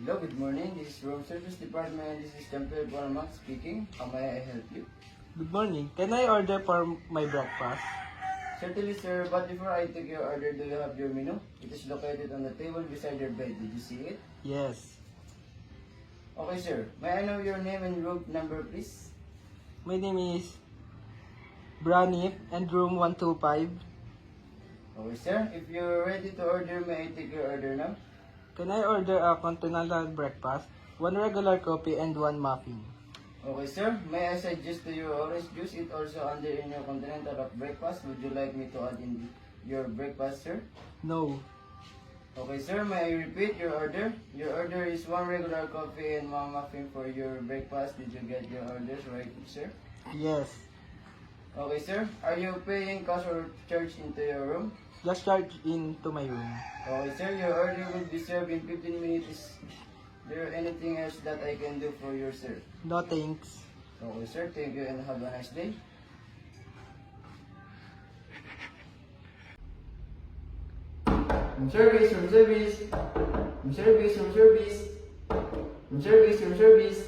Hello, good morning. This is Room Service Department. This is Temple Bormac speaking. How may I help you? Good morning. Can I order for my breakfast? Certainly, sir. But before I take your order, do you have your menu? It is located on the table beside your bed. Did you see it? Yes. Okay, sir. May I know your name and room number, please? My name is Branif and room 125. Okay, sir. If you're ready to order, may I take your order now? Can I order a continental breakfast, one regular coffee, and one muffin? Okay, sir. May I suggest to you orange juice? It also under in your continental of breakfast. Would you like me to add in your breakfast, sir? No. Okay, sir. May I repeat your order? Your order is one regular coffee and one muffin for your breakfast. Did you get your orders right, sir? Yes. Okay, sir. Are you paying cash or charge into your room? Just charge into my room. Okay, sir. Your order will be served in 15 minutes. Is there anything else that I can do for you, sir? No thanks. Okay, sir. Thank you and have a nice day. Room service, room service. Room service, room service. Room service, room service.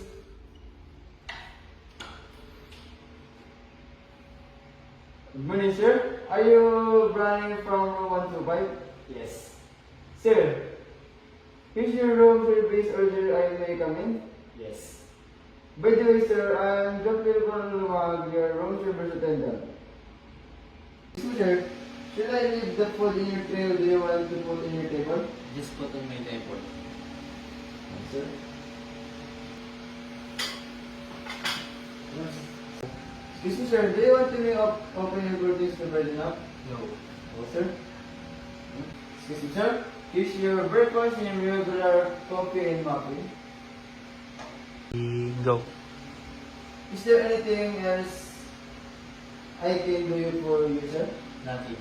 Good morning, sir. Are you Brian from room 125? Yes. Sir, here's your room service order. I may come in? Yes. By the way, sir, I'm Dr. Lumag, your room service attendant. Sir, should I leave the food in your tray or do you want to put in your table? Just put on my table. Sir? Excuse me, sir, do you want to open your curtains to brighten up? No. Oh, sir. Excuse me, sir. Here's your breakfast and your regular coffee and muffin. Go. Is there anything else I can do for you, sir? Nothing.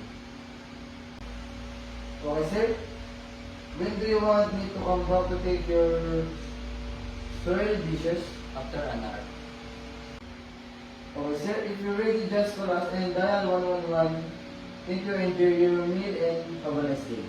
Okay, sir. When do you want me to come back to take your soiled dishes? After an hour. Okay, sir. If you're ready, just call us and dial 111. Thank you, enjoy your meal and have a nice day.